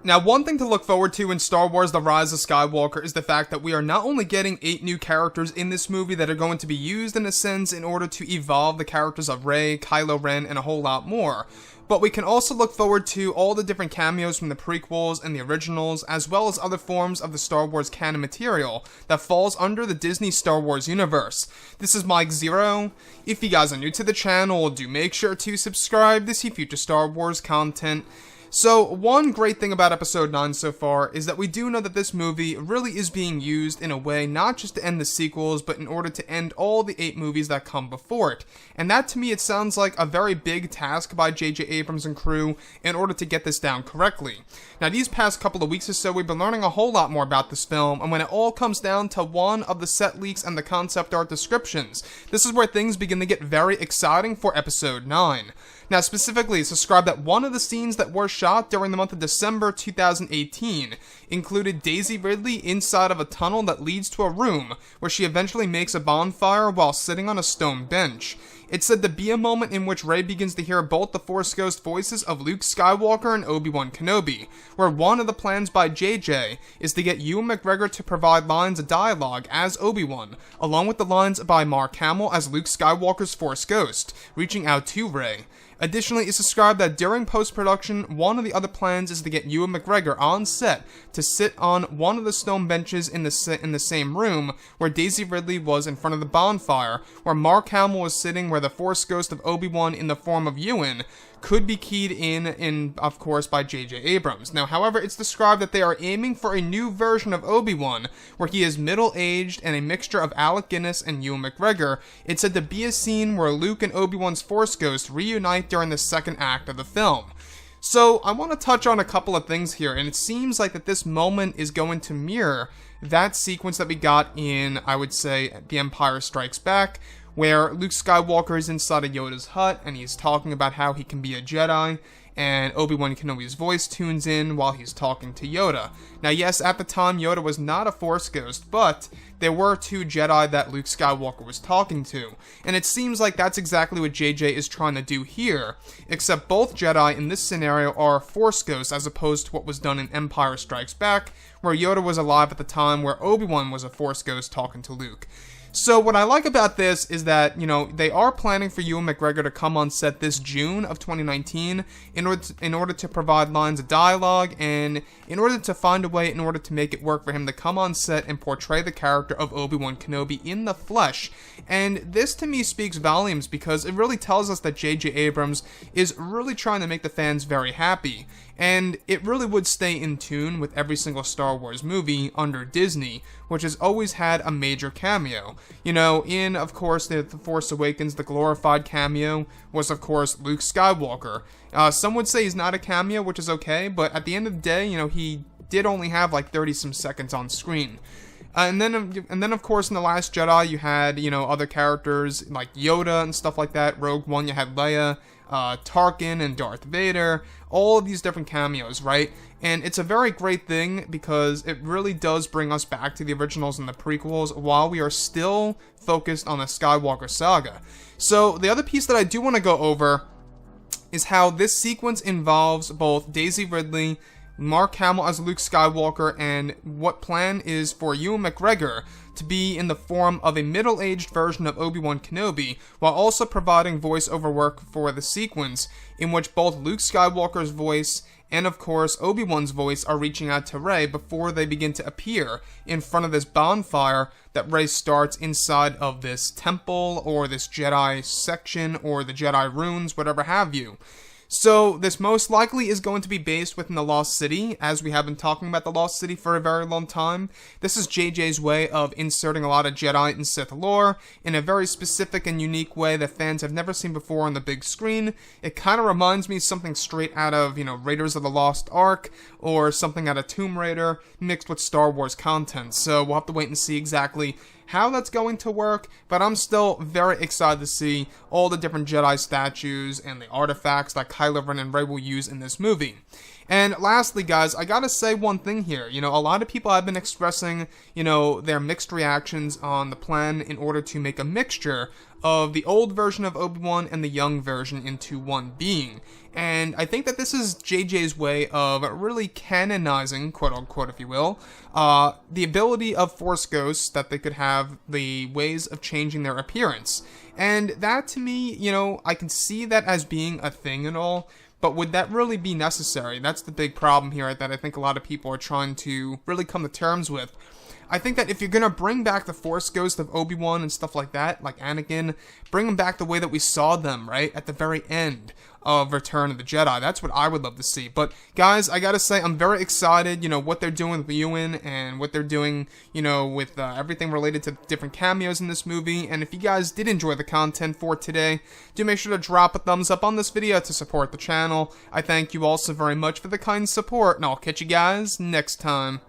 Now, one thing to look forward to in Star Wars The Rise of Skywalker is the fact that we are not only getting 8 new characters in this movie that are going to be used in a sense in order to evolve the characters of Rey, Kylo Ren, and a whole lot more, but we can also look forward to all the different cameos from the prequels and the originals, as well as other forms of the Star Wars canon material that falls under the Disney Star Wars universe. This is Mike Zero. If you guys are new to the channel, do make sure to subscribe to see future Star Wars content. So, one great thing about Episode 9 so far is that we do know that this movie really is being used in a way not just to end the sequels, but in order to end all the 8 movies that come before it. And that, to me, it sounds like a very big task by J.J. Abrams and crew in order to get this down correctly. Now, these past couple of weeks or so, we've been learning a whole lot more about this film, and when it all comes down to one of the set leaks and the concept art descriptions, this is where things begin to get very exciting for Episode 9. Now, specifically, it's described that one of the scenes that were shot during the month of December 2018 included Daisy Ridley inside of a tunnel that leads to a room where she eventually makes a bonfire while sitting on a stone bench. It's said to be a moment in which Rey begins to hear both the Force Ghost voices of Luke Skywalker and Obi-Wan Kenobi, where one of the plans by JJ is to get Ewan McGregor to provide lines of dialogue as Obi-Wan, along with the lines by Mark Hamill as Luke Skywalker's Force Ghost, reaching out to Rey. Additionally, it's described that during post-production, one of the other plans is to get Ewan McGregor on set to sit on one of the stone benches in the same room where Daisy Ridley was in front of the bonfire, where Mark Hamill was sitting where the Force Ghost of Obi-Wan in the form of Ewan could be keyed in of course, by J.J. Abrams. Now, however, it's described that they are aiming for a new version of Obi-Wan, where he is middle-aged and a mixture of Alec Guinness and Ewan McGregor. It's said to be a scene where Luke and Obi-Wan's Force Ghost reunite during the second act of the film. So, I want to touch on a couple of things here, and it seems like that this moment is going to mirror that sequence that we got in, I would say, The Empire Strikes Back, where Luke Skywalker is inside of Yoda's hut, and he's talking about how he can be a Jedi, and Obi-Wan Kenobi's voice tunes in while he's talking to Yoda. Now, yes, at the time, Yoda was not a Force Ghost, but there were 2 Jedi that Luke Skywalker was talking to, and it seems like that's exactly what JJ is trying to do here, except both Jedi in this scenario are Force Ghosts as opposed to what was done in Empire Strikes Back, where Yoda was alive at the time, where Obi-Wan was a Force Ghost talking to Luke. So what I like about this is that, they are planning for Ewan McGregor to come on set this June of 2019 in order to provide lines of dialogue and in order to find a way in order to make it work for him to come on set and portray the character of Obi-Wan Kenobi in the flesh. And this to me speaks volumes because it really tells us that J.J. Abrams is really trying to make the fans very happy. And it really would stay in tune with every single Star Wars movie under Disney, which has always had a major cameo. In, of course, The Force Awakens, the glorified cameo was, of course, Luke Skywalker. Some would say he's not a cameo, which is okay, but at the end of the day, he did only have like 30-some seconds on screen. And then, of course, in The Last Jedi, you had, other characters like Yoda and stuff like that. Rogue One, you had Leia, Tarkin, and Darth Vader. All of these different cameos, right? And it's a very great thing because it really does bring us back to the originals and the prequels while we are still focused on the Skywalker saga. So, the other piece that I do want to go over is how this sequence involves both Daisy Ridley, Mark Hamill as Luke Skywalker, and what plan is for Ewan McGregor to be in the form of a middle-aged version of Obi-Wan Kenobi, while also providing voiceover work for the sequence in which both Luke Skywalker's voice and, of course, Obi-Wan's voice are reaching out to Rey before they begin to appear in front of this bonfire that Rey starts inside of this temple or this Jedi section or the Jedi runes, whatever have you. So, this most likely is going to be based within the Lost City, as we have been talking about the Lost City for a very long time. This is JJ's way of inserting a lot of Jedi and Sith lore in a very specific and unique way that fans have never seen before on the big screen. It kind of reminds me of something straight out of, Raiders of the Lost Ark, or something out of Tomb Raider, mixed with Star Wars content. So, we'll have to wait and see exactly how that's going to work, but I'm still very excited to see all the different Jedi statues and the artifacts that Kylo Ren and Rey will use in this movie. And lastly, guys, I gotta say one thing here. You know, a lot of people have been expressing, you know, their mixed reactions on the plan in order to make a mixture of the old version of Obi-Wan and the young version into one being. And I think that this is JJ's way of really canonizing, quote-unquote, if you will, the ability of Force ghosts, that they could have the ways of changing their appearance. And that, to me, you know, I can see that as being a thing and all, but would that really be necessary? That's the big problem here that I think a lot of people are trying to really come to terms with. I think that if you're gonna bring back the Force ghost of Obi-Wan and stuff like that, like Anakin, bring them back the way that we saw them, right, at the very end of Return of the Jedi. That's what I would love to see. But guys, I gotta say, I'm very excited, you know, what they're doing with Ewan and what they're doing, you know, with everything related to different cameos in this movie. And if you guys did enjoy the content for today, do make sure to drop a thumbs up on this video to support the channel. I thank you all so very much for the kind support, and I'll catch you guys next time.